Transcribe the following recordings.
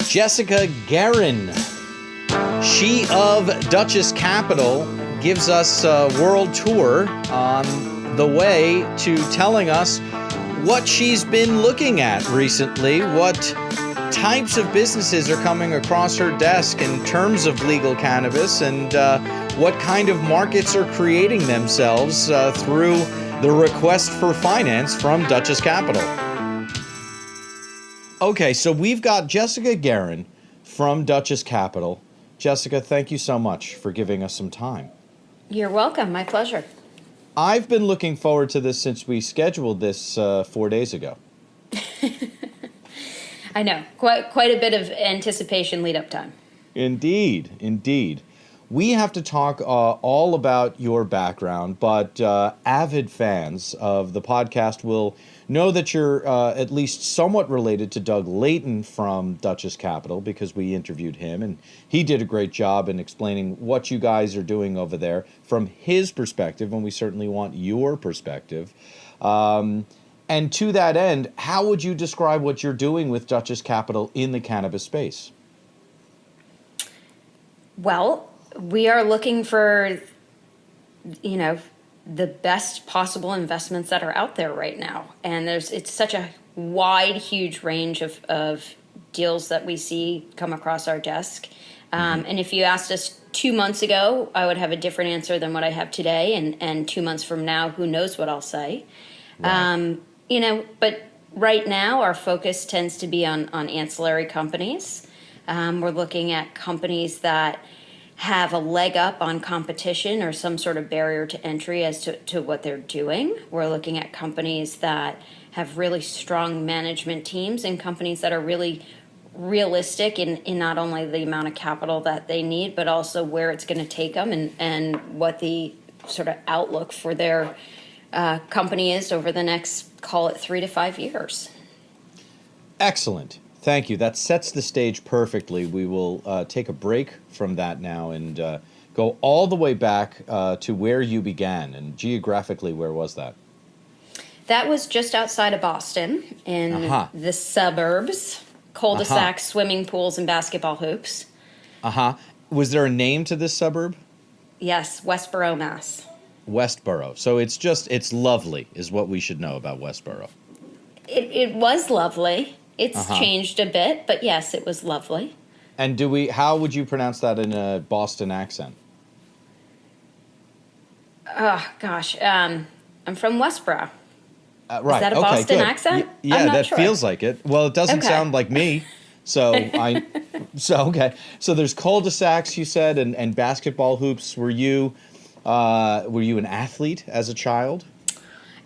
Jessica Geren, she of Dutchess Capital, gives us a world tour on the way to telling us what she's been looking at recently, what types of businesses are coming across her desk in terms of legal cannabis, and what kind of markets are creating themselves through the request for finance from Dutchess Capital. Okay, so we've got Jessica Geren from Dutchess Capital. Jessica, thank you so much for giving us some time. You're welcome. My pleasure. I've been looking forward to this since we scheduled this 4 days ago. I know. Quite a bit of anticipation lead-up time. Indeed, indeed. We have to talk all about your background, but avid fans of the podcast will know that you're at least somewhat related to Doug Layton from Dutchess Capital, because we interviewed him, and he did a great job in explaining what you guys are doing over there from his perspective, and we certainly want your perspective. And to that end, how would you describe what you're doing with Dutchess Capital in the cannabis space? Well, we are looking for, the best possible investments that are out there right now. And it's such a wide, huge range of deals that we see come across our desk. And if you asked us 2 months ago, I would have a different answer than what I have today. And 2 months from now, who knows what I'll say. Right. But right now our focus tends to be on ancillary companies. We're looking at companies that have a leg up on competition or some sort of barrier to entry as to what they're doing. We're looking at companies that have really strong management teams and companies that are really realistic in not only the amount of capital that they need, but also where it's going to take them and what the sort of outlook for their company is over the next, call it 3 to 5 years. Excellent. Thank you. That sets the stage perfectly. We will take a break from that now and go all the way back to where you began. And geographically, where was that? That was just outside of Boston in the suburbs, cul-de-sacs, swimming pools, and basketball hoops. Was there a name to this suburb? Yes, Westboro, Mass. Westboro. So it's lovely, is what we should know about Westboro. It was lovely. It's changed a bit, but yes, it was lovely. And how would you pronounce that in a Boston accent? Oh, gosh. I'm from Westboro. Right. Is that a Boston accent? Yeah, that feels like it. Well, it doesn't sound like me. So okay. So there's cul-de-sacs, you said, and basketball hoops. Were you an athlete as a child?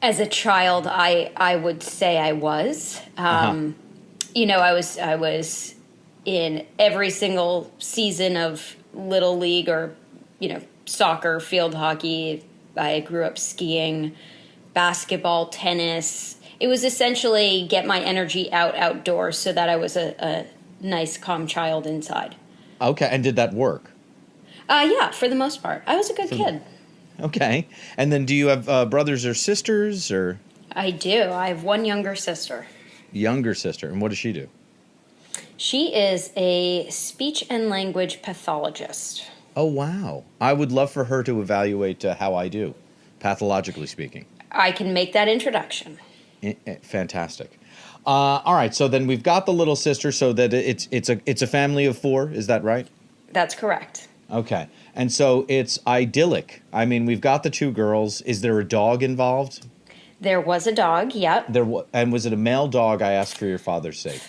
As a child, I would say I was. I was in every single season of Little League or, soccer, field hockey. I grew up skiing, basketball, tennis. It was essentially get my energy outdoors so that I was a nice, calm child inside. Okay, and did that work? Yeah, for the most part. I was a good kid. Okay. And then do you have brothers or sisters? Or? I do. I have one younger sister. Younger sister. And what does she do? She is a speech and language pathologist. Oh, wow. I would love for her to evaluate how I do, pathologically speaking. I can make that introduction. Fantastic. All right. So then we've got the little sister, so that it's a family of 4. Is that right? That's correct. Okay. And so it's idyllic. I mean, we've got the 2 girls. Is there a dog involved? There was a dog, yep. And was it a male dog, I asked for your father's sake?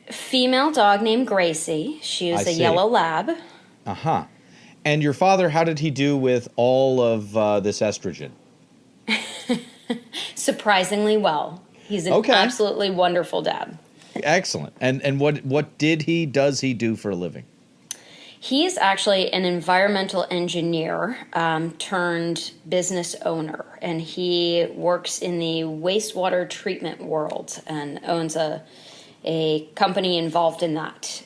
Female dog named Gracie. She was a yellow lab. And your father, how did he do with all of this estrogen? Surprisingly well. He's an absolutely wonderful dad. Excellent. And what does he do for a living? He is actually an environmental engineer turned business owner, and he works in the wastewater treatment world and owns a company involved in that.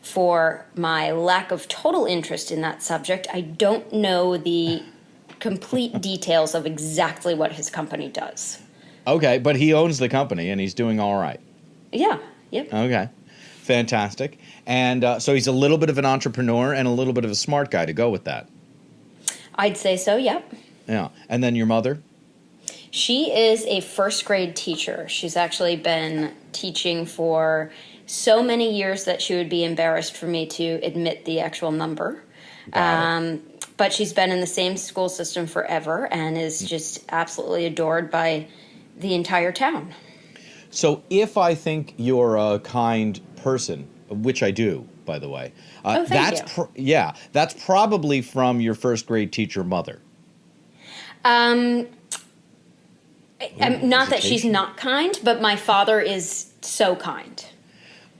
For my lack of total interest in that subject, I don't know the complete details of exactly what his company does. Okay, but he owns the company and he's doing all right. Yeah, yep. Okay. Fantastic. And so he's a little bit of an entrepreneur and a little bit of a smart guy to go with that. I'd say so, yep. Yeah. And then your mother? She is a first grade teacher. She's actually been teaching for so many years that she would be embarrassed for me to admit the actual number. But she's been in the same school system forever and is just absolutely adored by the entire town. So if I think you're a kind person, which I do, by the way, thank you. That's probably from your first grade teacher mother. Not that she's not kind, but my father is so kind.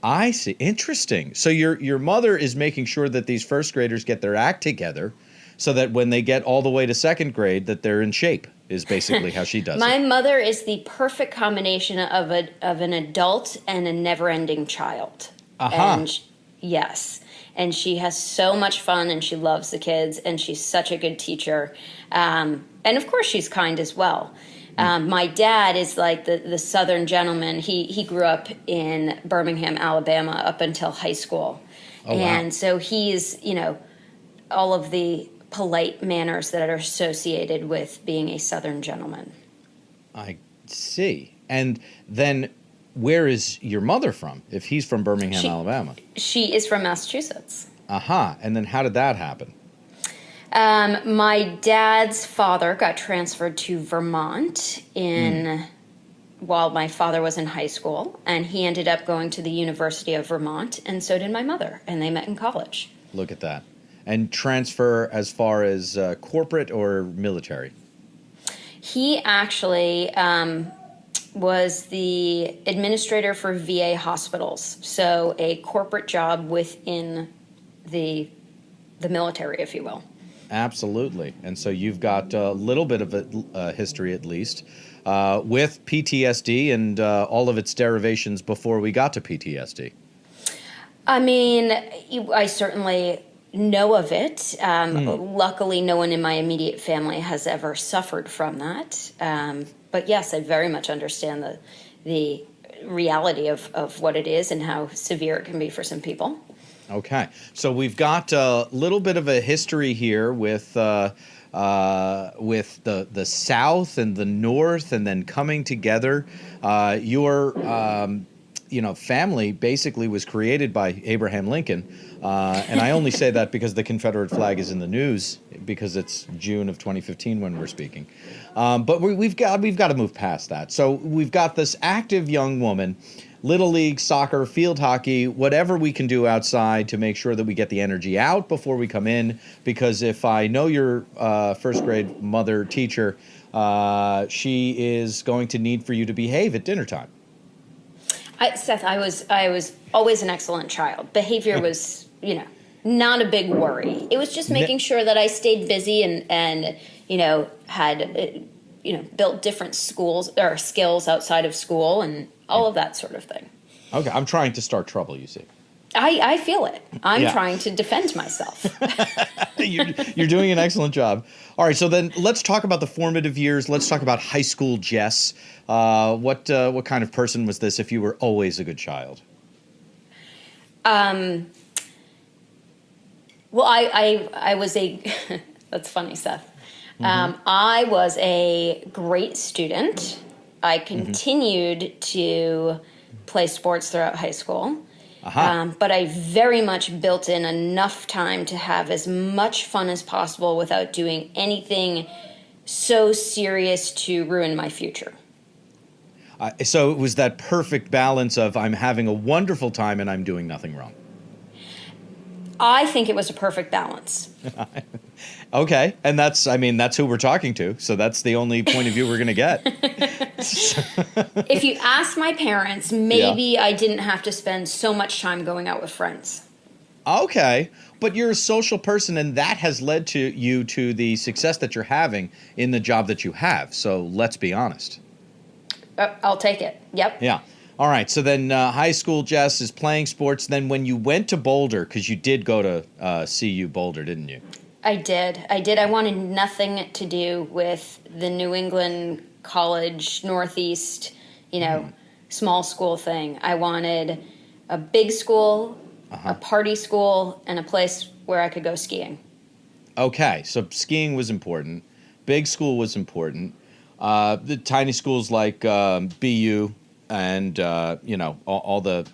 I see. Interesting. So your mother is making sure that these first graders get their act together so that when they get all the way to second grade that they're in shape, is basically how she does My it. mother is the perfect combination of an adult and a never-ending child. And yes. And she has so much fun and she loves the kids and she's such a good teacher. And of course she's kind as well. My dad is like the Southern gentleman. He grew up in Birmingham, Alabama up until high school. Oh, wow. And so he's, all of the polite manners that are associated with being a Southern gentleman. I see. And then where is your mother from if he's from Birmingham, Alabama? She is from Massachusetts. And then how did that happen? My dad's father got transferred to Vermont while my father was in high school, and he ended up going to the University of Vermont, and so did my mother, and they met in college. Look at that. And transfer as far as corporate or military? He actually was the administrator for VA hospitals, so a corporate job within the military, if you will. Absolutely. And so you've got a little bit of a history, at least, with PTSD and all of its derivations before we got to PTSD. I mean, I certainly know of it. Luckily, no one in my immediate family has ever suffered from that. But yes, I very much understand the reality of what it is and how severe it can be for some people. Okay, so we've got a little bit of a history here with the South and the North, and then coming together. Your family basically was created by Abraham Lincoln, and I only say that because the Confederate flag is in the news because it's June of 2015 when we're speaking. But we've got to move past that. So we've got this active young woman. Little league, soccer, field hockey, whatever we can do outside to make sure that we get the energy out before we come in. Because if I know your first grade mother teacher, she is going to need for you to behave at dinner time. Seth, I was always an excellent child. Behavior was, not a big worry. It was just making sure that I stayed busy and had built different skills outside of school and all of that sort of thing. Okay, I'm trying to start trouble, you see. I feel it. I'm trying to defend myself. You're doing an excellent job. All right, so then let's talk about the formative years. Let's talk about high school Jess. What kind of person was this if you were always a good child? Well, I was that's funny, Seth. I was a great student. I continued to play sports throughout high school. But I very much built in enough time to have as much fun as possible without doing anything so serious to ruin my future. So it was that perfect balance of I'm having a wonderful time and I'm doing nothing wrong. I think it was a perfect balance. Okay, and that's who we're talking to, so that's the only point of view we're going to get. If you ask my parents, maybe I didn't have to spend so much time going out with friends. Okay, but you're a social person, and that has led to you to the success that you're having in the job that you have, so let's be honest. I'll take it. Yep. Yeah. All right, so then high school Jess is playing sports. Then when you went to Boulder, because you did go to CU Boulder, didn't you? I did. I wanted nothing to do with the New England college, Northeast, small school thing. I wanted a big school, a party school, and a place where I could go skiing. Okay, so skiing was important. Big school was important. The tiny schools like BU and all the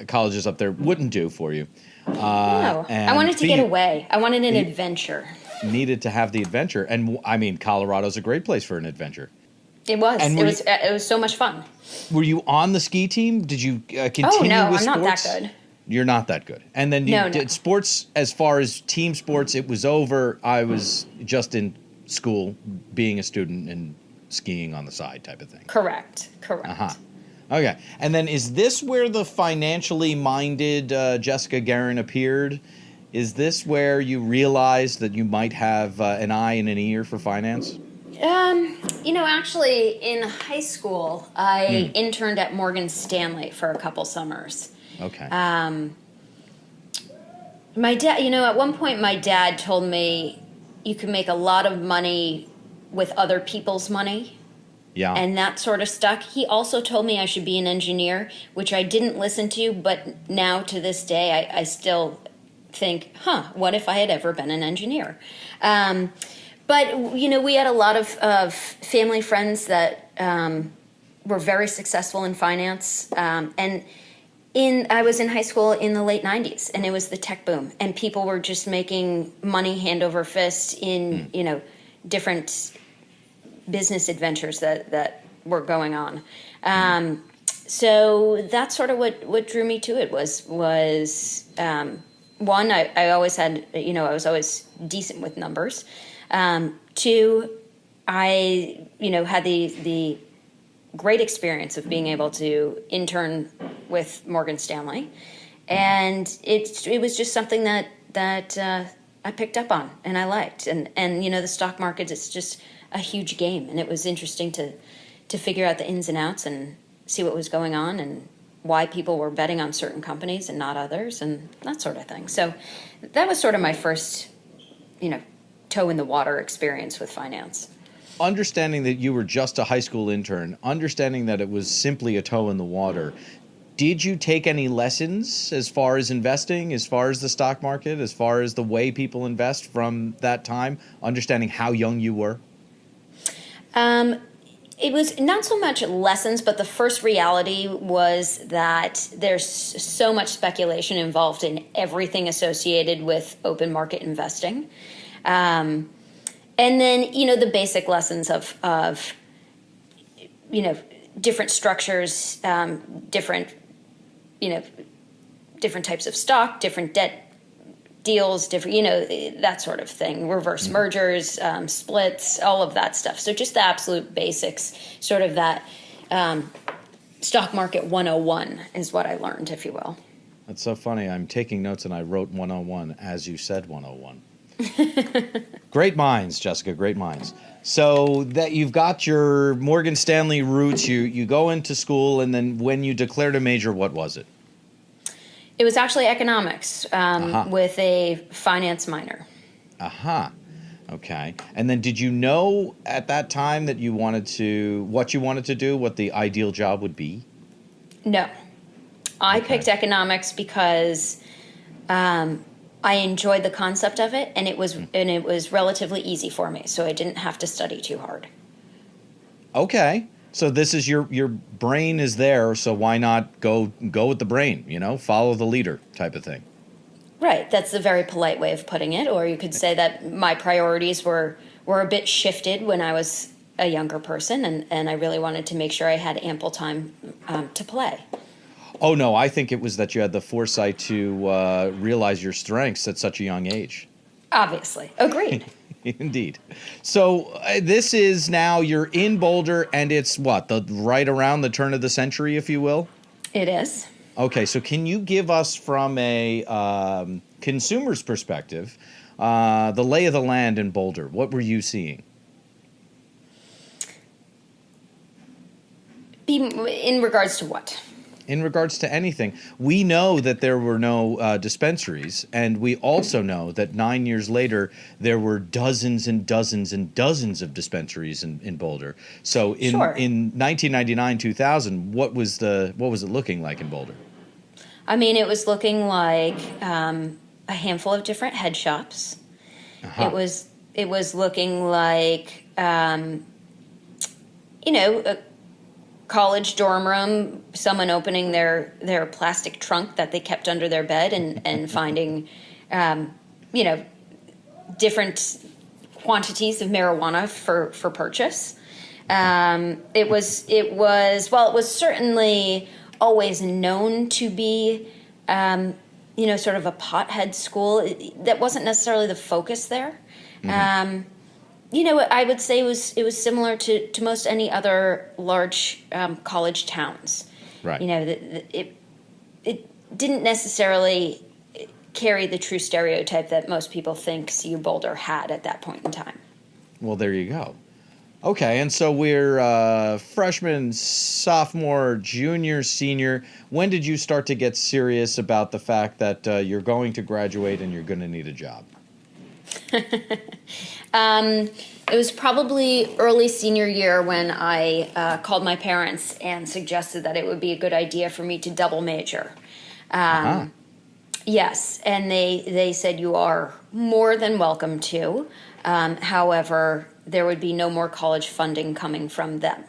colleges up there wouldn't do for you. No, I wanted to get away. I wanted an adventure. Needed to have the adventure, and I mean, Colorado's a great place for an adventure. It was. It was so much fun. Were you on the ski team? Did you continue Oh no, with I'm sports? not that good. You're not that good. And then you did sports, as far as team sports, it was over. I was just in school, being a student and skiing on the side type of thing. Correct. Okay. And then is this where the financially minded Jessica Geren appeared? Is this where you realized that you might have an eye and an ear for finance? Actually, in high school, I interned at Morgan Stanley for a couple summers. Okay. My dad, at one point, my dad told me you can make a lot of money with other people's money. Yeah. And that sort of stuck. He also told me I should be an engineer, which I didn't listen to, but now to this day, I still think, what if I had ever been an engineer? But, we had a lot of family friends that were very successful in finance. And I was in high school in the late 90s, and it was the tech boom. And people were just making money hand over fist in, different business adventers that were going on. So that's sort of what drew me to it was one, I always had, I was always decent with numbers. Two, I, had the great experience of being able to intern with Morgan Stanley. And it was just something that I picked up on and I liked. And the stock market is just a huge game. And it was interesting to figure out the ins and outs and see what was going on and why people were betting on certain companies and not others and that sort of thing. So that was sort of my first, toe in the water experience with finance. Understanding that you were just a high school intern, understanding that it was simply a toe in the water, did you take any lessons as far as investing, as far as the stock market, as far as the way people invest from that time, understanding how young you were? It was not so much lessons, but the first reality was that there's so much speculation involved in everything associated with open market investing. And then, the basic lessons of different structures, different types of stock, different debt deals, different, that sort of thing, reverse mergers, splits, all of that stuff. So just the absolute basics, sort of that stock market 101 is what I learned, if you will. That's so funny. I'm taking notes and I wrote 101 as you said 101. Great minds, Jessica, great minds. So that you've got your Morgan Stanley roots, you go into school, and then when you declared a major, what was it? It was actually economics with a finance minor. Okay. And then did you know at that time that what you wanted to do, what the ideal job would be? No. I picked economics because I enjoyed the concept of it, and it was relatively easy for me, so I didn't have to study too hard. Okay. So this is your brain is there, so why not go with the brain, follow the leader type of thing. Right. That's a very polite way of putting it. Or you could say that my priorities were a bit shifted when I was a younger person, and I really wanted to make sure I had ample time to play. Oh, no, I think it was that you had the foresight to realize your strengths at such a young age. Obviously. Agreed. Indeed. So this is now you're in Boulder, and it's right around the turn of the century, if you will? It is. Okay, so can you give us from a consumer's perspective the lay of the land in Boulder? What were you seeing? In regards to what? In regards to anything. We know that there were no dispensaries, and we also know that 9 years later there were dozens and dozens and dozens of dispensaries in Boulder. So in 1999-2000, what was it looking like in Boulder? I mean, it was looking like a handful of different head shops. Uh-huh. It was looking like a college dorm room, someone opening their plastic trunk that they kept under their bed and finding different quantities of marijuana for purchase. It was certainly always known to be sort of a pothead school. That wasn't necessarily the focus there. I would say it was similar to most any other large college towns. Right. It didn't necessarily carry the true stereotype that most people think CU Boulder had at that point in time. Well, there you go. Okay, and so we're freshman, sophomore, junior, senior. When did you start to get serious about the fact that you're going to graduate and you're going to need a job? It was probably early senior year when I called my parents and suggested that it would be a good idea for me to double major. Yes, and they said you are more than welcome to. However, there would be no more college funding coming from them.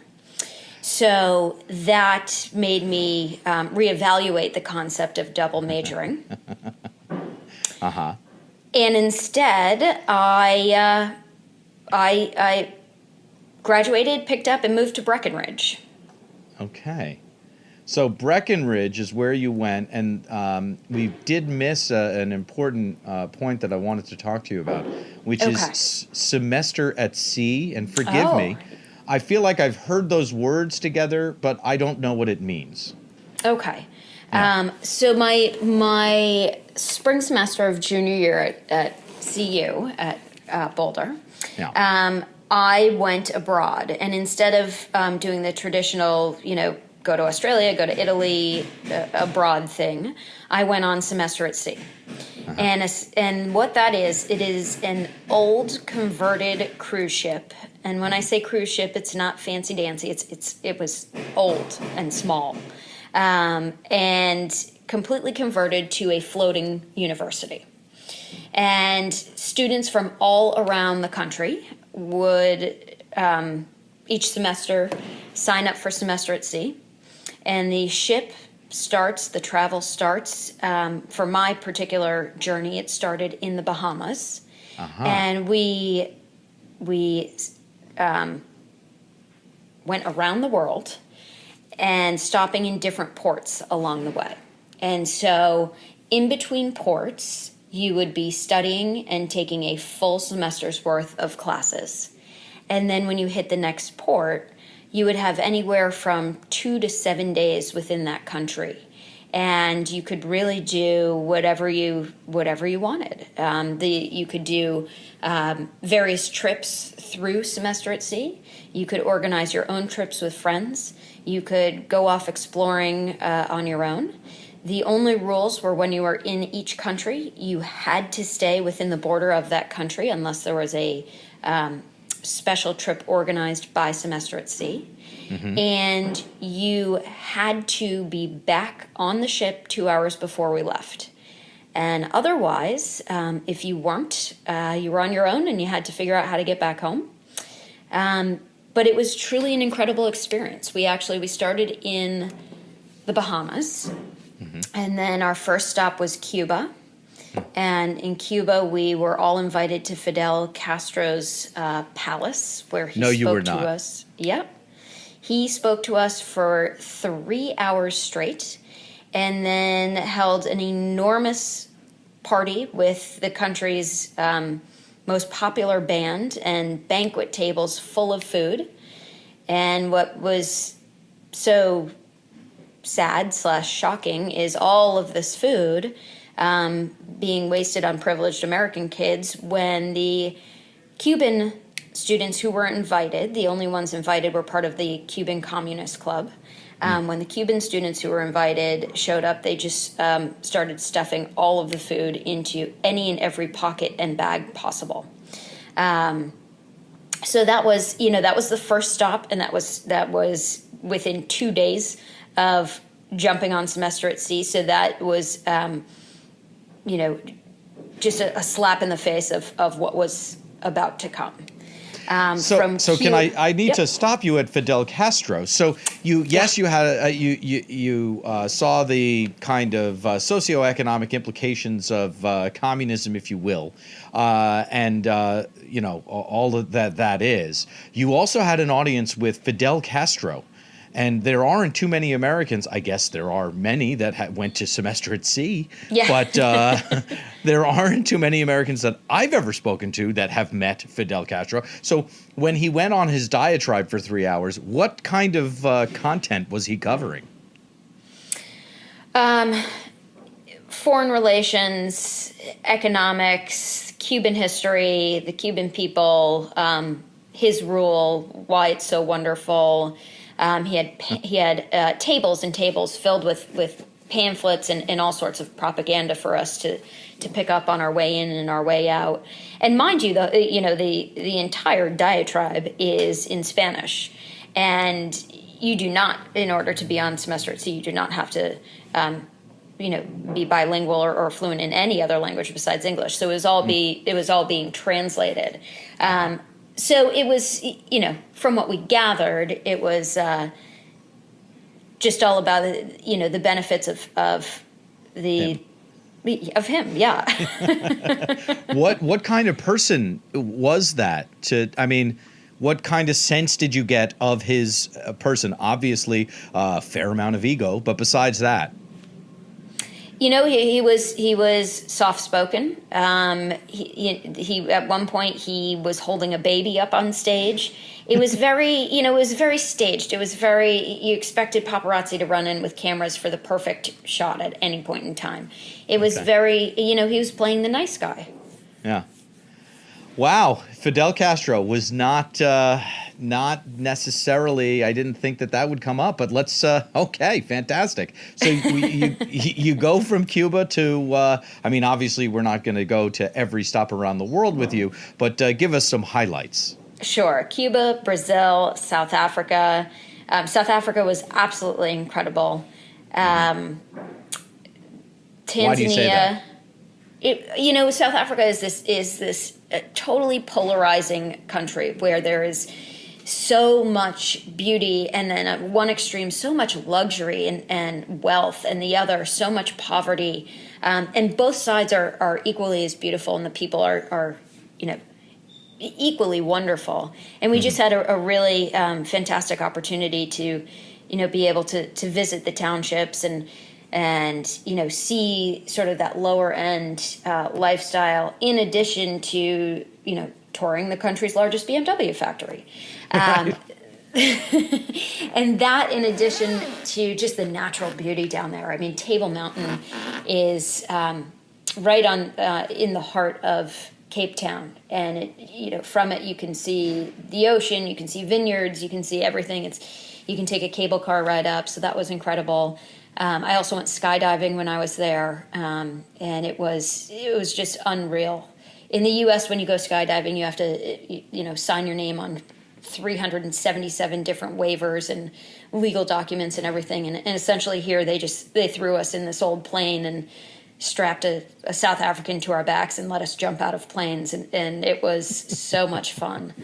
So that made me reevaluate the concept of double majoring. Uh-huh. And instead, I graduated, picked up, and moved to Breckenridge. Okay. So Breckenridge is where you went, and we did miss an important point that I wanted to talk to you about, which is semester at sea. And forgive me, I feel like I've heard those words together, but I don't know what it means. Okay. Yeah. So my spring semester of junior year at CU at Boulder, Yeah. I went abroad, and instead of doing the traditional, go to Australia, go to Italy, abroad thing, I went on semester at sea. Uh-huh. And what that is, it is an old converted cruise ship. And when I say cruise ship, it's not fancy dancy. It was old and small, and completely converted to a floating university. And students from all around the country would each semester sign up for semester at sea. And the travel starts. For my particular journey, it started in the Bahamas. Uh-huh. And we went around the world and stopping in different ports along the way. And so in between ports, you would be studying and taking a full semester's worth of classes. And then when you hit the next port, you would have anywhere from 2 to 7 days within that country. And you could really do whatever you wanted. You could do various trips through semester at sea. You could organize your own trips with friends. You could go off exploring on your own. The only rules were when you were in each country, you had to stay within the border of that country unless there was a special trip organized by semester at sea. Mm-hmm. And you had to be back on the ship 2 hours before we left. And otherwise, if you weren't, you were on your own and you had to figure out how to get back home. But it was truly an incredible experience. We started in the Bahamas, mm-hmm. and then our first stop was Cuba. And in Cuba, we were all invited to Fidel Castro's palace, where he spoke to us. Yep. He spoke to us for 3 hours straight, and then held an enormous party with the country's most popular band and banquet tables full of food. And what was so sad / shocking is all of this food being wasted on privileged American kids when the Cuban students who weren't invited, the only ones invited were part of the Cuban Communist Club. When the Cuban students who were invited showed up, they just started stuffing all of the food into any and every pocket and bag possible. So that was the first stop, and that was within 2 days of jumping on semester at sea. So that was, just a slap in the face of what was about to come. I need Yep. to stop you at Fidel Castro. So you had you saw the kind of socioeconomic implications of communism, if you will, and all of that is. You also had an audience with Fidel Castro. And there aren't too many Americans. I guess there are many that went to semester at sea. Yeah. But there aren't too many Americans that I've ever spoken to that have met Fidel Castro. So when he went on his diatribe for 3 hours, what kind of content was he covering? Foreign relations, economics, Cuban history, the Cuban people, his rule, why it's so wonderful. He had tables and tables filled with pamphlets and all sorts of propaganda for us to pick up on our way in and our way out. And mind you, the entire diatribe is in Spanish, and you do not, in order to be on semester at sea, you do not have to, be bilingual or fluent in any other language besides English. So it was all being translated. So it was, from what we gathered, it was just all about, the benefits of him. Yeah. What kind of person was that? What kind of sense did you get of his person? Obviously, a fair amount of ego, but besides that. He was soft spoken. He at one point he was holding a baby up on stage. It was very, very staged. It was you expected paparazzi to run in with cameras for the perfect shot at any point in time. It was very, he was playing the nice guy. Yeah. Wow, Fidel Castro was not necessarily. I didn't think that would come up, but let's. Okay, fantastic. So you go from Cuba to. Obviously, we're not going to go to every stop around the world with you, but give us some highlights. Sure, Cuba, Brazil, South Africa. South Africa was absolutely incredible. Tanzania. Why do you say that? South Africa is this totally polarizing country where there is so much beauty, and then at one extreme so much luxury and wealth, and the other so much poverty, and both sides are equally as beautiful, and the people are equally wonderful. And we just had a really fantastic opportunity to be able to visit the townships and see sort of that lower end lifestyle, in addition to touring the country's largest BMW factory. And that, in addition to just the natural beauty down there. Table Mountain is right on in the heart of Cape Town, and from it you can see the ocean, you can see vineyards, you can see everything. You can take a cable car ride up, so that was incredible. I also went skydiving when I was there, and it was just unreal. In the U.S., when you go skydiving, you have to sign your name on 377 different waivers and legal documents and everything. And essentially here they threw us in this old plane and strapped a South African to our backs and let us jump out of planes. And it was so much fun.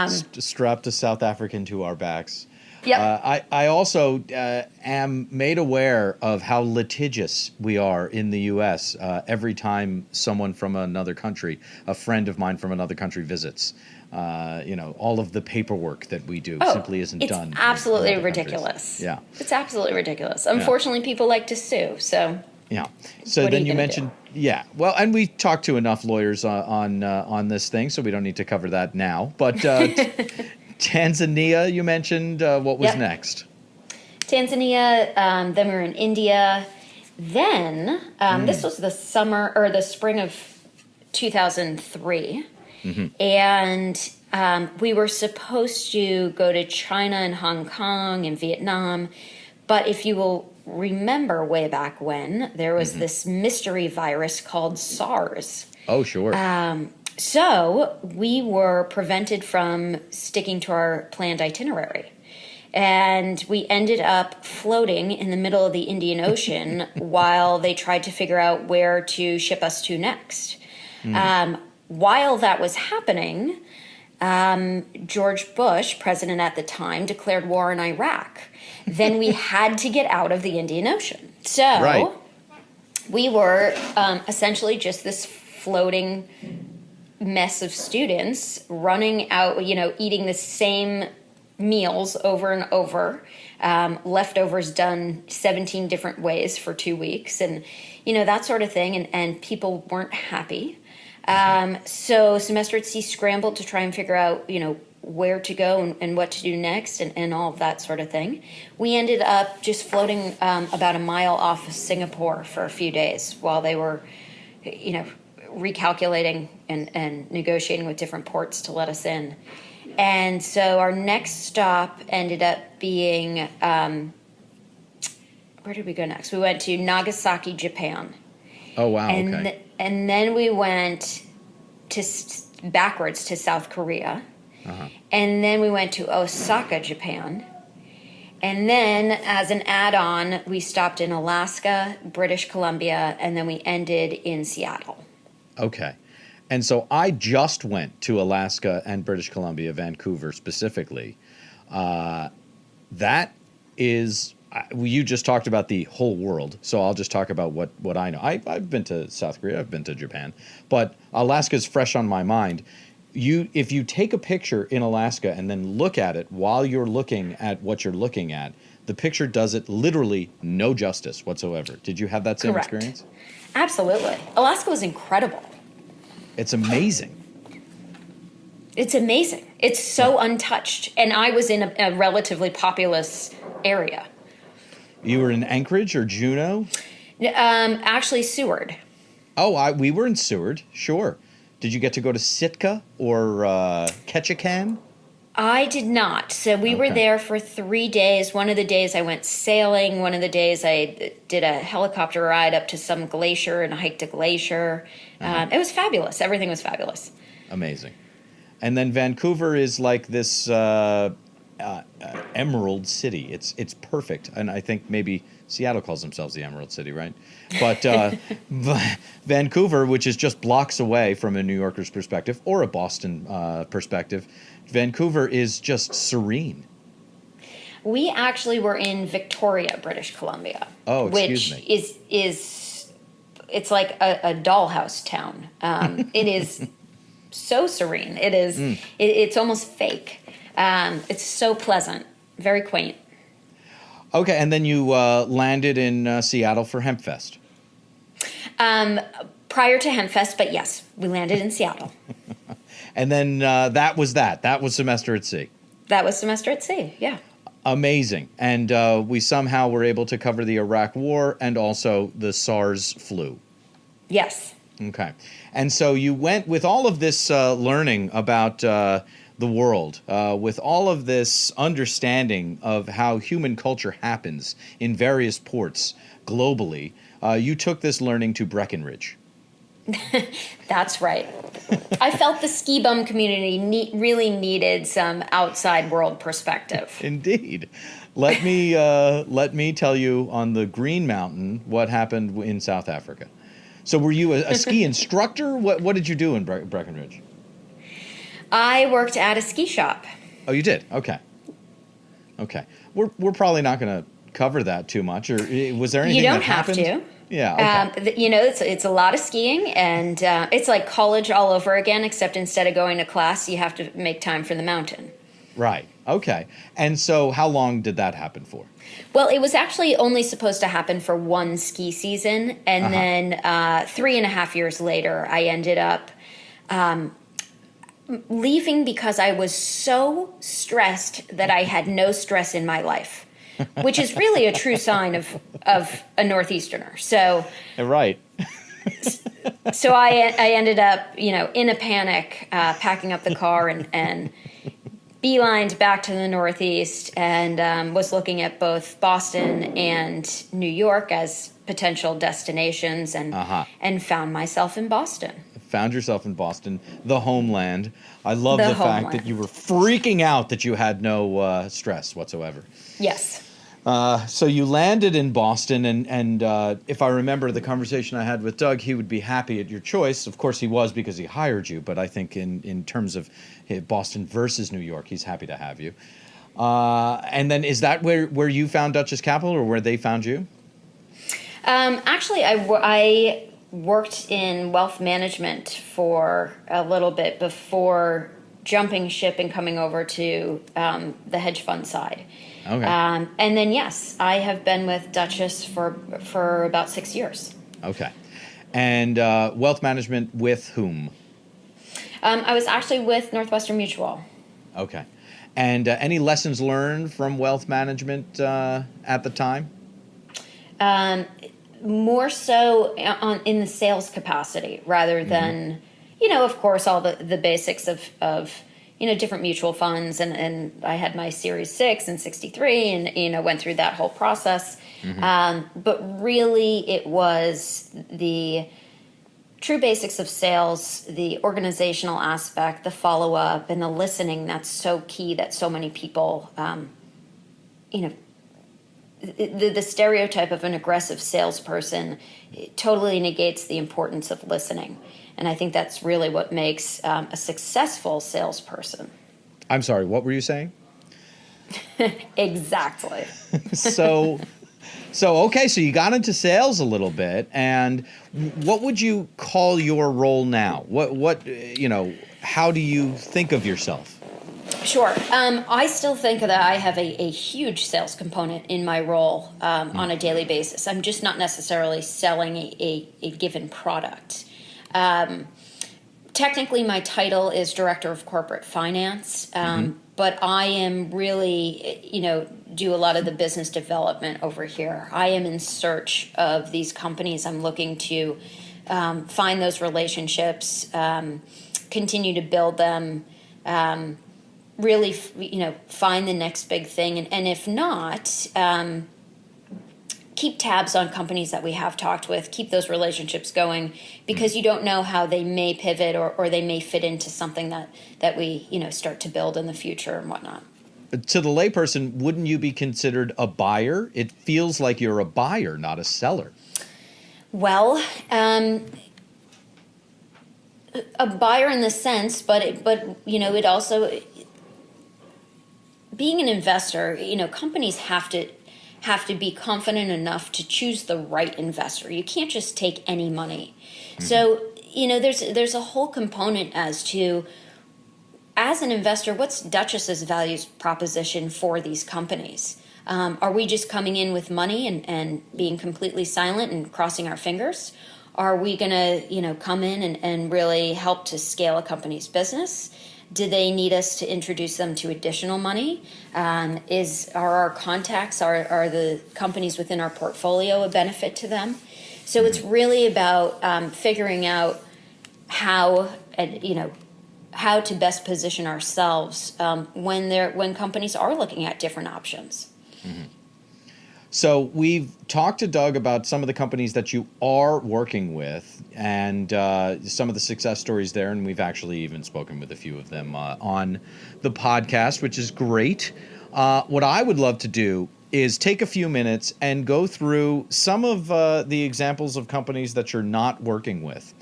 Strapped a South African to our backs. Yep. I also am made aware of how litigious we are in the U.S. Every time someone from another country, a friend of mine from another country visits. All of the paperwork that we do simply isn't done. It's absolutely ridiculous. Yeah. It's absolutely ridiculous. Unfortunately, people like to sue, so... Yeah. So then you mentioned, well, and we talked to enough lawyers on this thing, so we don't need to cover that now. But Tanzania, you mentioned. What was next? Tanzania. Then we were in India. Then this was the spring of 2003, and we were supposed to go to China and Hong Kong and Vietnam, but if you will remember way back when, there was this mystery virus called SARS. Oh, sure. So we were prevented from sticking to our planned itinerary. And we ended up floating in the middle of the Indian Ocean while they tried to figure out where to ship us to next. While that was happening, George Bush, president at the time, declared war in Iraq. Then we had to get out of the Indian Ocean. So we were essentially just this floating mess of students running out, eating the same meals over and over, leftovers done 17 different ways for 2 weeks, and that sort of thing, and people weren't happy. So semester at sea scrambled to try and figure out where to go and what to do next, and all of that sort of thing. We ended up just floating about a mile off of Singapore for a few days while they were recalculating and negotiating with different ports to let us in. And so our next stop ended up being, where did we go next? We went to Nagasaki, Japan. Oh, wow. And then we went backwards to South Korea. And then we went to Osaka, Japan. And then as an add-on, we stopped in Alaska, British Columbia, and then we ended in Seattle. Okay. And so I just went to Alaska and British Columbia, Vancouver specifically. That is, you just talked about the whole world, so I'll just talk about what I know. I've been to South Korea, I've been to Japan, but Alaska's fresh on my mind. If you take a picture in Alaska and then look at it while you're looking at what you're looking at, the picture does it literally no justice whatsoever. Did you have that same experience? Absolutely. Alaska was incredible. It's amazing. It's amazing. It's so untouched. And I was in a relatively populous area. You were in Anchorage or Juneau? Actually, Seward. Oh, we were in Seward, sure. Did you get to go to Sitka or Ketchikan? I did not. So we were there for 3 days. One of the days I went sailing. One of the days I did a helicopter ride up to some glacier and hiked a glacier. It was fabulous. Everything was fabulous. Amazing. And then Vancouver is like this emerald city. It's perfect. And I think maybe Seattle calls themselves the Emerald City, right? But Vancouver, which is just blocks away from a New Yorker's perspective or a Boston perspective, Vancouver is just serene. We actually were in Victoria, British Columbia. Oh, excuse which me. is it's like a dollhouse town. It is so serene. It is. It's almost fake. It's so pleasant, very quaint. Okay, and then you landed in Seattle for HempFest. Prior to HempFest, but yes, we landed in Seattle. And then that was that. That was semester at sea. That was semester at sea, yeah. Amazing. And we somehow were able to cover the Iraq War and also the SARS flu. Yes. Okay. And so you went with all of this learning about the world, with all of this understanding of how human culture happens in various ports globally. You took this learning to Breckenridge. That's right. I felt the ski bum community really needed some outside world perspective. Indeed. Let me tell you on the Green Mountain what happened in South Africa. So were you a ski instructor? What did you do in Breckenridge? I worked at a ski shop. Oh, you did? Okay. We're probably not going to cover that too much. Or was there anything that happened? You don't have to. Yeah. Okay. It's a lot of skiing, and it's like college all over again, except instead of going to class, you have to make time for the mountain. Right. Okay. And so how long did that happen for? Well, it was actually only supposed to happen for one ski season, and then 3.5 years later, I ended up leaving because I was so stressed that I had no stress in my life. Which is really a true sign of a Northeasterner. So Right. So I ended up, in a panic, packing up the car and beelined back to the Northeast, and was looking at both Boston and New York as potential destinations, and found myself in Boston. found yourself in Boston, the homeland. I love The the fact homeland. that you were freaking out that you had no stress whatsoever. Yes. So you landed in Boston, and if I remember the conversation I had with Doug, he would be happy at your choice. Of course, he was because he hired you, but I think in terms of Boston versus New York, he's happy to have you. And then is that where you found Dutchess Capital, or where they found you? Actually, I worked in wealth management for a little bit before jumping ship and coming over to the hedge fund side. Okay. And then, yes, I have been with Dutchess for about 6 years. Okay. And wealth management with whom? I was actually with Northwestern Mutual. Okay. And any lessons learned from wealth management at the time? More so in the sales capacity rather than, of course, all the basics of different mutual funds. And I had my Series 6 and 63 and, went through that whole process. But really it was the true basics of sales, the organizational aspect, the follow-up, and the listening that's so key that so many people, the stereotype of an aggressive salesperson totally negates the importance of listening. And I think that's really what makes a successful salesperson. I'm sorry, what were you saying? Exactly. So okay, so you got into sales a little bit, and what would you call your role now? What how do you think of yourself? Sure. I still think that I have a huge sales component in my role on a daily basis. I'm just not necessarily selling a given product. Technically, my title is Director of Corporate Finance, but I am really, do a lot of the business development over here. I am in search of these companies. I'm looking to find those relationships, continue to build them, really, find the next big thing. And if not, keep tabs on companies that we have talked with, keep those relationships going, because you don't know how they may pivot or they may fit into something that we, start to build in the future and whatnot. To the layperson, wouldn't you be considered a buyer? It feels like you're a buyer, not a seller. Well, a buyer in the sense, but it also, being an investor, companies have to be confident enough to choose the right investor. You can't just take any money. So, there's a whole component as to, as an investor, what's Dutchess's values proposition for these companies? Are we just coming in with money and being completely silent and crossing our fingers? Are we going to, come in and really help to scale a company's business? Do they need us to introduce them to additional money? Are our contacts, are the companies within our portfolio a benefit to them? So it's really about figuring out how to best position ourselves when companies are looking at different options. So we've talked to Doug about some of the companies that you are working with and some of the success stories there, and we've actually even spoken with a few of them on the podcast, which is great. What I would love to do is take a few minutes and go through some of the examples of companies that you're not working with.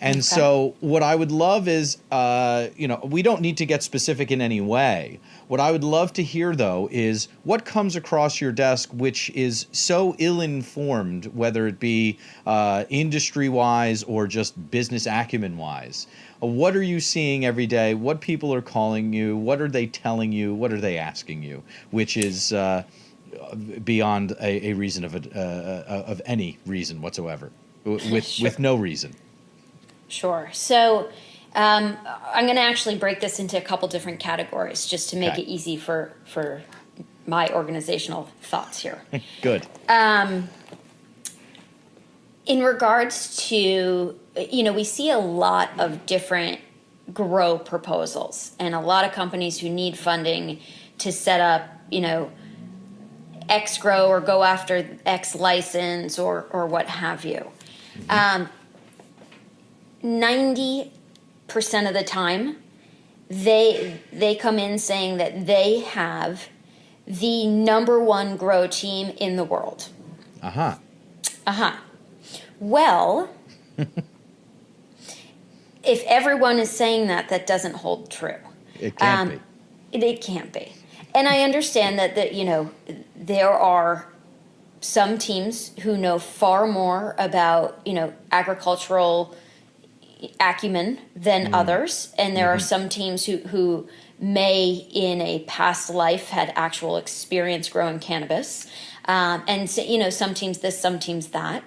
And so what I would love is, we don't need to get specific in any way. What I would love to hear, though, is what comes across your desk which is so ill-informed, whether it be industry-wise or just business acumen-wise. What are you seeing every day? What people are calling you? What are they telling you? What are they asking you? Which is beyond a reason of any reason whatsoever, with no reason. Sure. So I'm going to actually break this into a couple different categories just to make it easy for my organizational thoughts here. Good. In regards to, we see a lot of different grow proposals and a lot of companies who need funding to set up, X grow or go after X license or what have you. 90% of the time, they come in saying that they have the number one grow team in the world. Well, if everyone is saying that, that doesn't hold true. It can't be. It can't be. And I understand that there are some teams who know far more about, agricultural acumen than others. And there are some teams who may in a past life had actual experience growing cannabis. And so, some teams this, some teams that.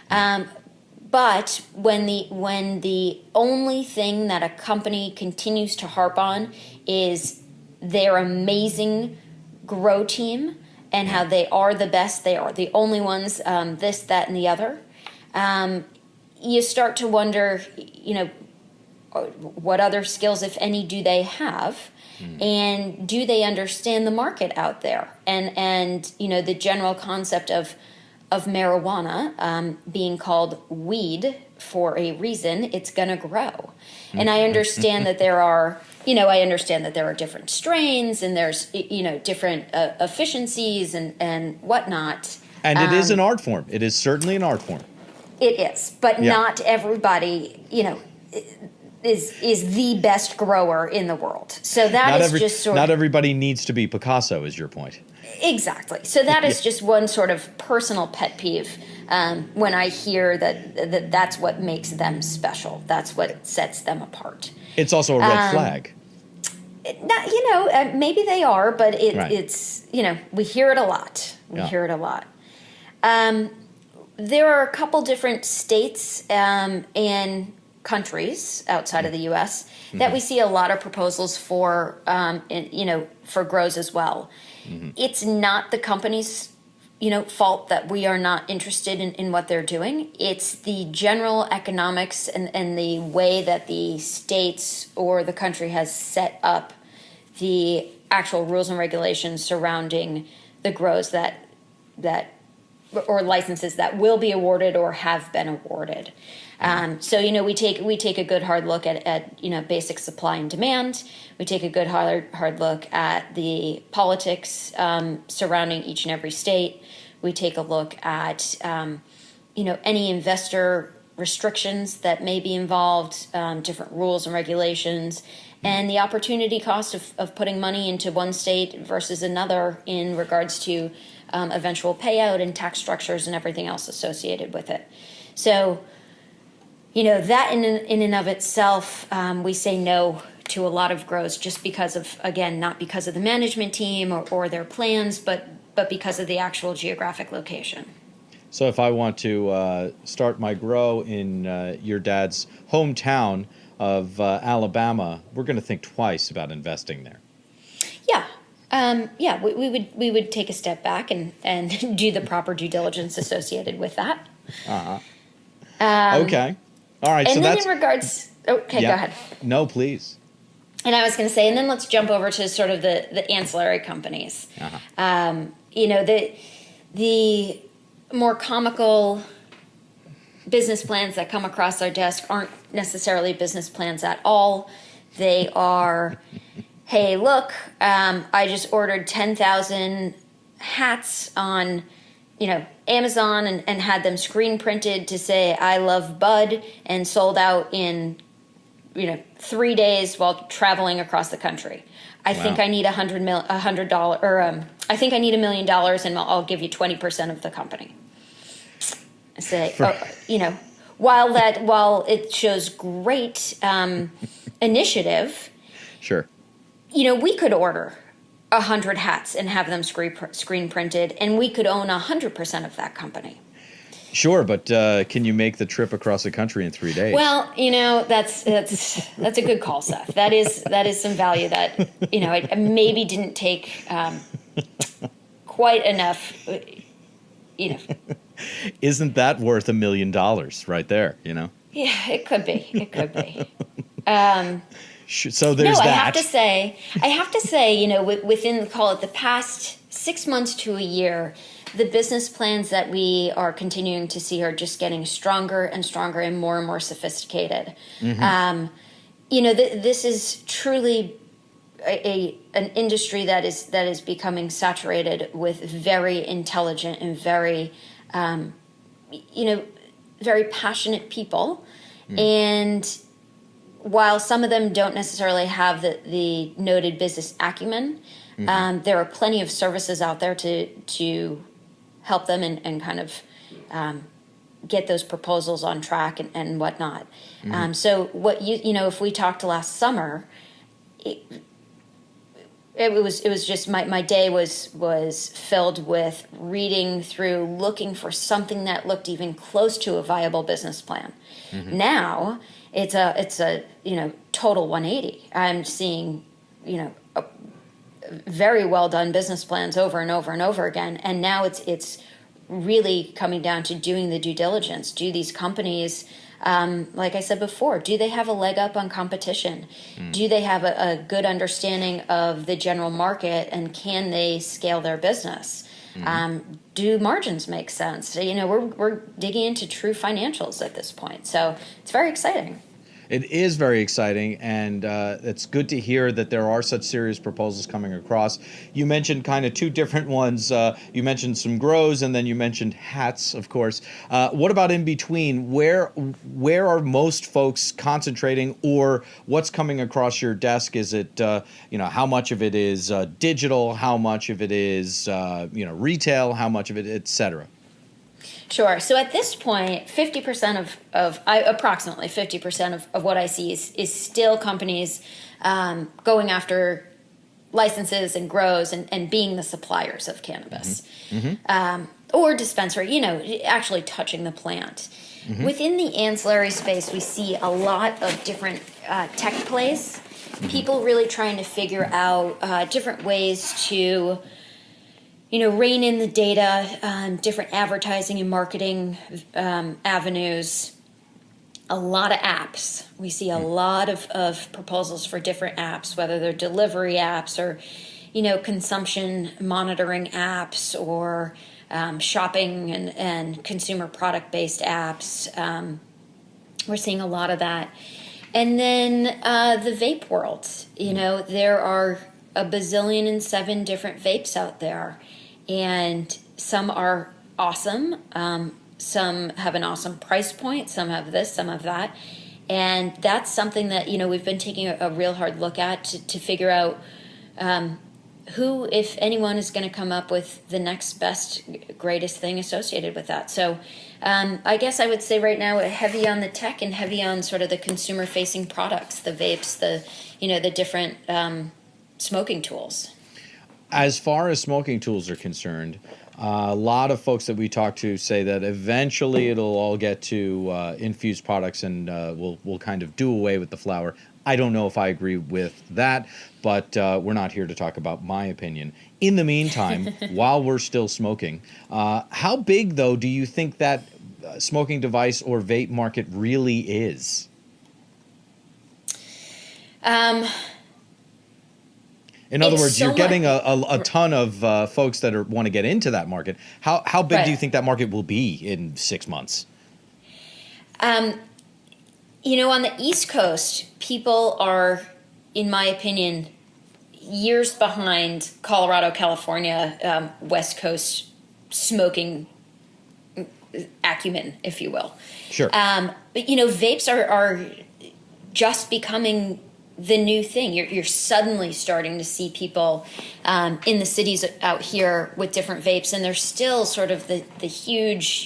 But when the only thing that a company continues to harp on is their amazing grow team and how they are the best, they are the only ones, this, that, and the other, you start to wonder, what other skills, if any, do they have? And do they understand the market out there? And the general concept of marijuana being called weed for a reason, it's going to grow. And I understand that there are, different strains and there's, different efficiencies and whatnot. And it is an art form. It is certainly an art form. It is, but not everybody, is the best grower in the world. So not everybody needs to be Picasso, is your point. Exactly. So that is just one sort of personal pet peeve when I hear that's what makes them special. That's what sets them apart. It's also a red flag. Maybe they are, but Right. it's, we hear it a lot. Hear it a lot. There are a couple different states and countries outside of the U.S. that we see a lot of proposals for, for grows as well. It's not the company's, fault that we are not interested in what they're doing. It's the general economics and the way that the states or the country has set up the actual rules and regulations surrounding the grows that or licenses that will be awarded or have been awarded. So we take a good hard look at basic supply and demand. We take a good hard look at the politics surrounding each and every state. We take a look at any investor restrictions that may be involved, different rules and regulations, and the opportunity cost of putting money into one state versus another in regards to eventual payout and tax structures and everything else associated with it. So, that in and of itself, we say no to a lot of grows just because of, again, not because of the management team or their plans, but because of the actual geographic location. So if I want to start my grow in your dad's hometown of Alabama, we're going to think twice about investing there. Yeah. We would take a step back and do the proper due diligence associated with that. Okay. All right. And so then that's in regards, okay, yeah. Go ahead. No, please. And I was going to say, and then let's jump over to sort of the ancillary companies. The more comical business plans that come across our desk aren't necessarily business plans at all. They are, hey, look, I just ordered 10,000 hats on, Amazon and had them screen printed to say, I love Bud, and sold out in, 3 days while traveling across the country. I think I need $100 or I think I need $1 million and I'll give you 20% of the company. I say, while it shows great initiative, Sure. We could order 100 hats and have them screen printed, and we could own 100% of that company. Sure, but can you make the trip across the country in 3 days? Well, that's a good call, Seth. That is some value that I maybe didn't take quite enough. Isn't that worth $1 million right there? Yeah, it could be. It could be. So there's that. I have to say, within, call it the past 6 months to a year, the business plans that we are continuing to see are just getting stronger and stronger and more sophisticated. This is truly an industry that is becoming saturated with very intelligent and very very passionate people. And while some of them don't necessarily have the noted business acumen, there are plenty of services out there to help them and kind of get those proposals on track and whatnot. So what if we talked last summer, it was just my day was filled with reading through, looking for something that looked even close to a viable business plan. Now it's a total 180. I'm seeing very well done business plans over and over and over again, and now it's really coming down to doing the due diligence. Do these companies, like I said before, do they have a leg up on competition? Do they have a good understanding of the general market, and can they scale their business? Do margins make sense? We're digging into true financials at this point, so it's very exciting. It is very exciting, and it's good to hear that there are such serious proposals coming across. You mentioned kind of two different ones. You mentioned some grows, and then you mentioned hats, of course. What about in between? Where are most folks concentrating, or what's coming across your desk? Is it how much of it is digital? How much of it is retail? How much of it, et cetera? Sure. So at this point, 50% approximately 50% of what I see is still companies going after licenses and grows and being the suppliers of cannabis or dispensary, actually touching the plant. Within the ancillary space, we see a lot of different tech plays, people really trying to figure out different ways to rein in the data, different advertising and marketing avenues, a lot of apps. We see a lot of proposals for different apps, whether they're delivery apps or, consumption monitoring apps or shopping and consumer product-based apps. We're seeing a lot of that. And then the vape world, there are a bazillion and 7 different vapes out there. And some are awesome. Some have an awesome price point. Some have this, some have that. And that's something that, we've been taking a real hard look at to figure out who, if anyone, is going to come up with the next best, greatest thing associated with that. So I guess I would say right now heavy on the tech and heavy on sort of the consumer-facing products, the vapes, the different smoking tools. As far as smoking tools are concerned, a lot of folks that we talk to say that eventually it'll all get to infused products and we'll kind of do away with the flower. I don't know if I agree with that, but we're not here to talk about my opinion. In the meantime, while we're still smoking, how big, though, do you think that smoking device or vape market really is? In other words, you're getting a ton of folks that want to get into that market. How big do you think that market will be in 6 months? On the East Coast, people are, in my opinion, years behind Colorado, California, West Coast smoking acumen, if you will. Sure. But, vapes are just becoming the new thing. You're suddenly starting to see people in the cities out here with different vapes, and they're still sort of the huge,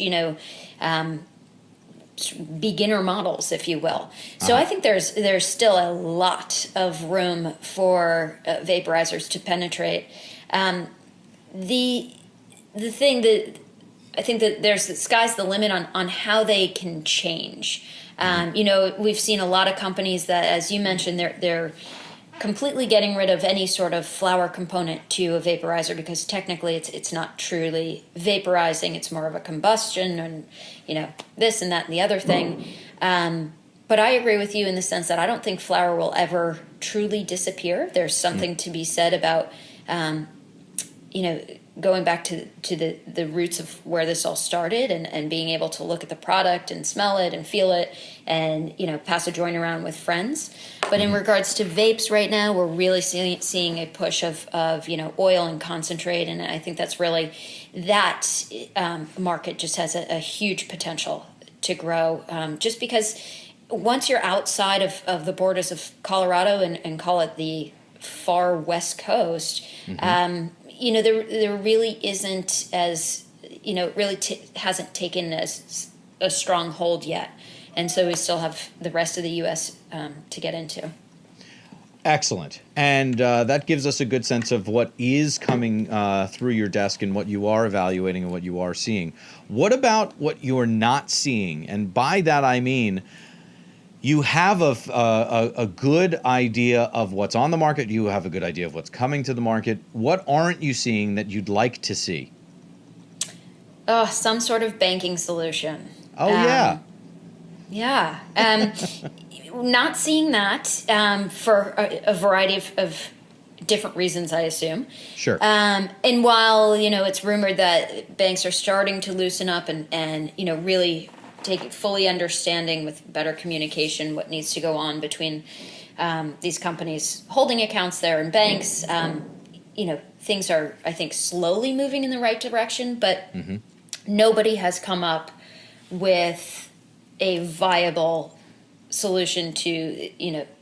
beginner models, if you will. So I think there's still a lot of room for vaporizers to penetrate. The thing that I think that the sky's the limit on how they can change. We've seen a lot of companies that, as you mentioned, they're completely getting rid of any sort of flower component to a vaporizer because technically it's not truly vaporizing. It's more of a combustion and, this and that and the other thing. But I agree with you in the sense that I don't think flower will ever truly disappear. There's something to be said about, going back to the roots of where this all started, and being able to look at the product and smell it and feel it, and pass a joint around with friends. But in regards to vapes right now, we're really seeing a push of oil and concentrate, and I think that's really that market just has a huge potential to grow, just because once you're outside of the borders of Colorado and call it the far west coast, there really isn't as hasn't taken as a strong hold yet, and so we still have the rest of the U.S. To get into. Excellent. And that gives us a good sense of what is coming through your desk and what you are evaluating and what you are seeing. What about what you're not seeing? And by that I mean, you have a good idea of what's on the market. You have a good idea of what's coming to the market. What aren't you seeing that you'd like to see? Some sort of banking solution. Oh, yeah. Yeah. Not seeing that for a variety of different reasons, I assume. Sure. And while, it's rumored that banks are starting to loosen up and really fully understanding with better communication what needs to go on between these companies holding accounts there and banks, things are, I think, slowly moving in the right direction, but nobody has come up with a viable solution to,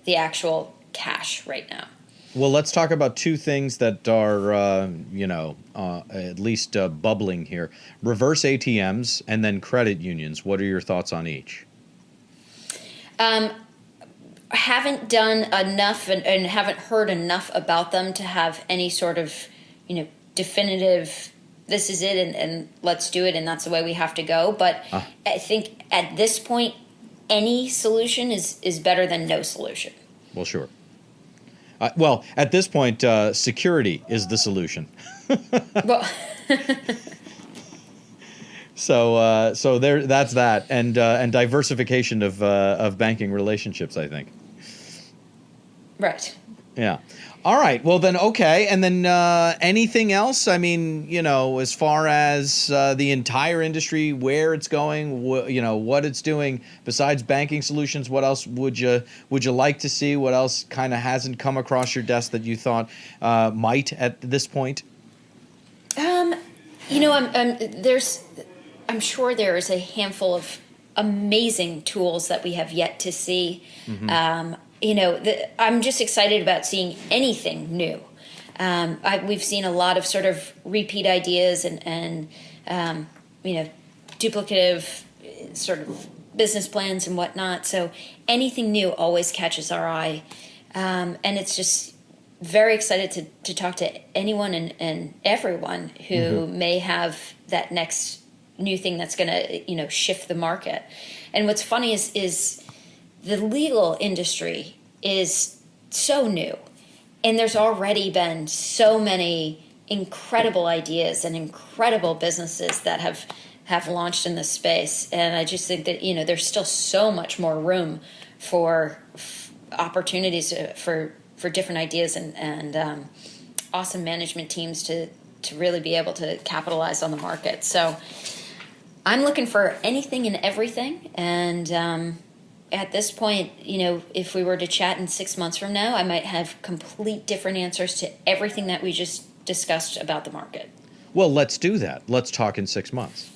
the actual cash right now. Well, let's talk about two things that are, at least bubbling here. Reverse ATMs and then credit unions. What are your thoughts on each? Haven't done enough and haven't heard enough about them to have any sort of, definitive, this is it and let's do it and that's the way we have to go. But I think at this point, any solution is better than no solution. Well, sure. Well, at this point, security is the solution. Well, so there, that's that, and diversification of banking relationships, I think. Right. Yeah. All right. Well, then, okay. And then anything else? I mean, as far as the entire industry, where it's going, what it's doing besides banking solutions, what else would you like to see? What else kind of hasn't come across your desk that you thought might at this point? I'm sure there is a handful of amazing tools that we have yet to see. I'm just excited about seeing anything new. We've seen a lot of sort of repeat ideas and duplicative sort of business plans and whatnot. So anything new always catches our eye. And it's just very excited to talk to anyone and everyone who may have that next new thing that's going to, shift the market. And what's funny is the legal industry is so new, and there's already been so many incredible ideas and incredible businesses that have launched in this space. And I just think that, there's still so much more room for opportunities for different ideas and awesome management teams to really be able to capitalize on the market. So I'm looking for anything and everything. And at this point, if we were to chat in 6 months from now, I might have complete different answers to everything that we just discussed about the market. Well, let's do that. Let's talk in 6 months.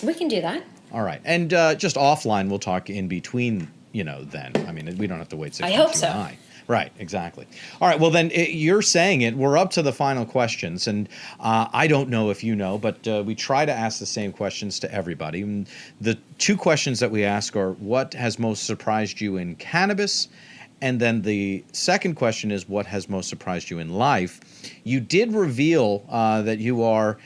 We can do that. All right. And just offline, we'll talk in between, then. I mean, we don't have to wait 6 months. I hope so. Right, exactly. All right, well then, you're saying it. We're up to the final questions, and I don't know if you know, but we try to ask the same questions to everybody. And the two questions that we ask are, what has most surprised you in cannabis? And then the second question is, what has most surprised you in life? You did reveal that you are,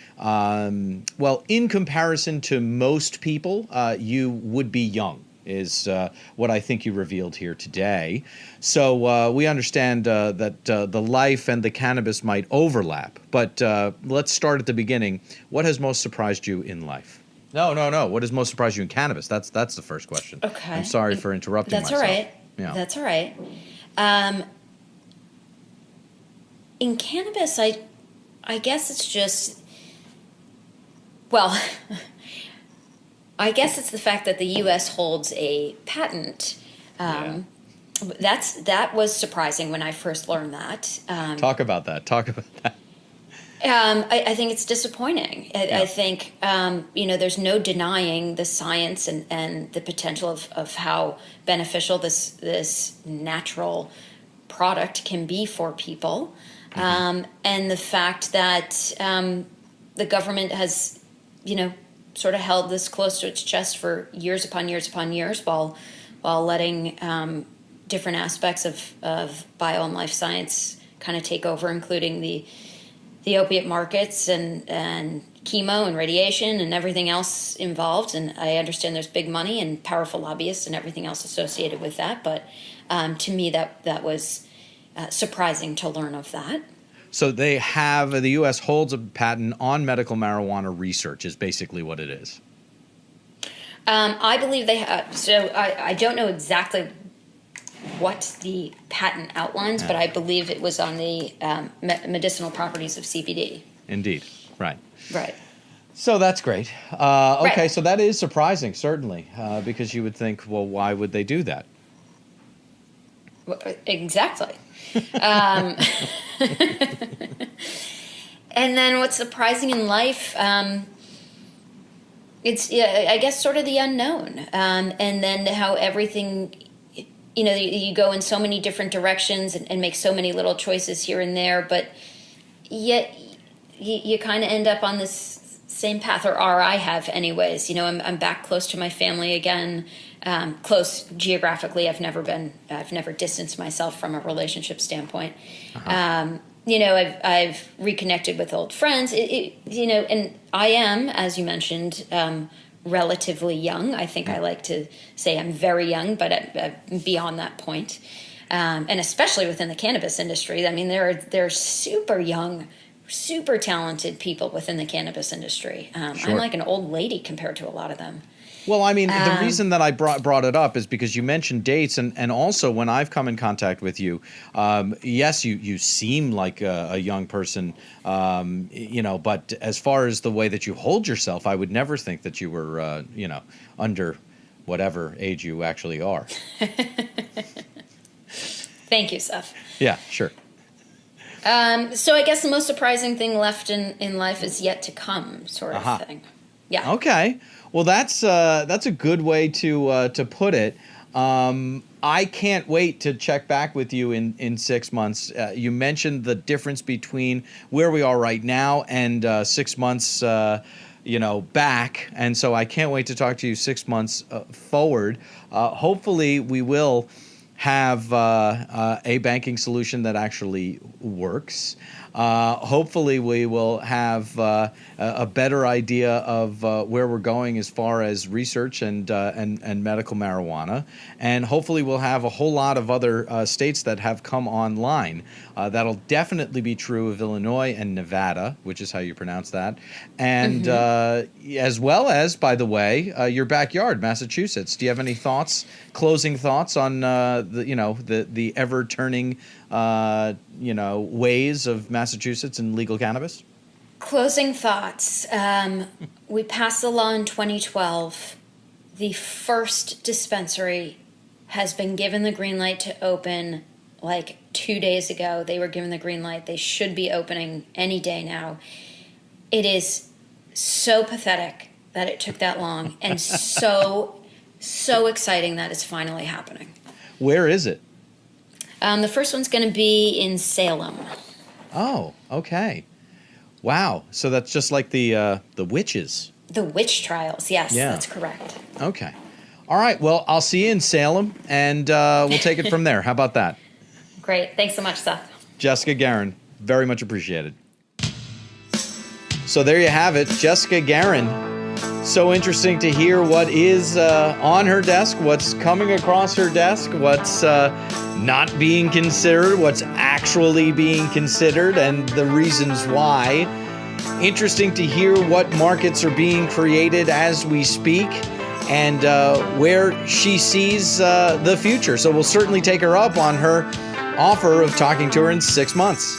in comparison to most people, you would be young. Is what I think you revealed here today. So we understand that the life and the cannabis might overlap, but let's start at the beginning. What has most surprised you in life? No. What has most surprised you in cannabis? That's the first question. Okay. I'm sorry for interrupting myself. That's all right. Yeah. That's all right. In cannabis, I guess it's just Well, I guess it's the fact that the U.S. holds a patent. That was surprising when I first learned that. Talk about that. I think it's disappointing. I think, there's no denying the science and the potential of how beneficial this natural product can be for people. And the fact that the government has, sort of held this close to its chest for years upon years upon years while letting different aspects of bio and life science kind of take over, including the opiate markets and chemo and radiation and everything else involved. And I understand there's big money and powerful lobbyists and everything else associated with that. But to me, that was surprising to learn of that. So the U.S. holds a patent on medical marijuana research is basically what it is. I believe they have. So I don't know exactly what the patent outlines, but I believe it was on the medicinal properties of CBD. Indeed. Right. Right. So that's great. Okay, right. So that is surprising, certainly, because you would think, well, why would they do that? Exactly. And then what's surprising in life, it's, I guess, sort of the unknown. And then how everything, you go in so many different directions and make so many little choices here and there, but yet you kind of end up on this same path, or I have anyways. I'm back close to my family again. Close geographically. I've never distanced myself from a relationship standpoint. I've reconnected with old friends. And I am, as you mentioned, relatively young. I think I like to say I'm very young, but beyond that point. And especially within the cannabis industry. I mean, there are super young, super talented people within the cannabis industry. Sure. I'm like an old lady compared to a lot of them. Well, I mean, the reason that I brought it up is because you mentioned dates, and also when I've come in contact with you, yes, you seem like a young person, but as far as the way that you hold yourself, I would never think that you were, under whatever age you actually are. Thank you, Seth. Yeah, sure. So I guess the most surprising thing left in life is yet to come, sort of thing. Yeah. Okay. Well, that's a good way to put it. I can't wait to check back with you in 6 months. You mentioned the difference between where we are right now and 6 months, back, and so I can't wait to talk to you 6 months forward. Hopefully, we will have a banking solution that actually works. Hopefully, we will have a better idea of where we're going as far as research and medical marijuana, and hopefully, we'll have a whole lot of other states that have come online. That'll definitely be true of Illinois and Nevada, which is how you pronounce that, and as well as, by the way, your backyard, Massachusetts. Do you have any closing thoughts on the ever turning ways of Massachusetts and legal cannabis? Closing thoughts. We passed the law in 2012. The first dispensary has been given the green light to open like 2 days ago. They were given the green light. They should be opening any day now. It is so pathetic that it took that long, and so exciting that it's finally happening. Where is it? The first one's going to be in Salem. Oh, okay. Wow. So that's just like the witches. The witch trials. Yes, yeah. That's correct. Okay. All right. Well, I'll see you in Salem, and we'll take it from there. How about that? Great. Thanks so much, Seth. Jessica Geren, very much appreciated. So there you have it, Jessica Geren. So interesting to hear what is on her desk, what's coming across her desk, what's not being considered, what's actually being considered, and the reasons why. Interesting to hear what markets are being created as we speak, and where she sees the future. So we'll certainly take her up on her offer of talking to her in 6 months.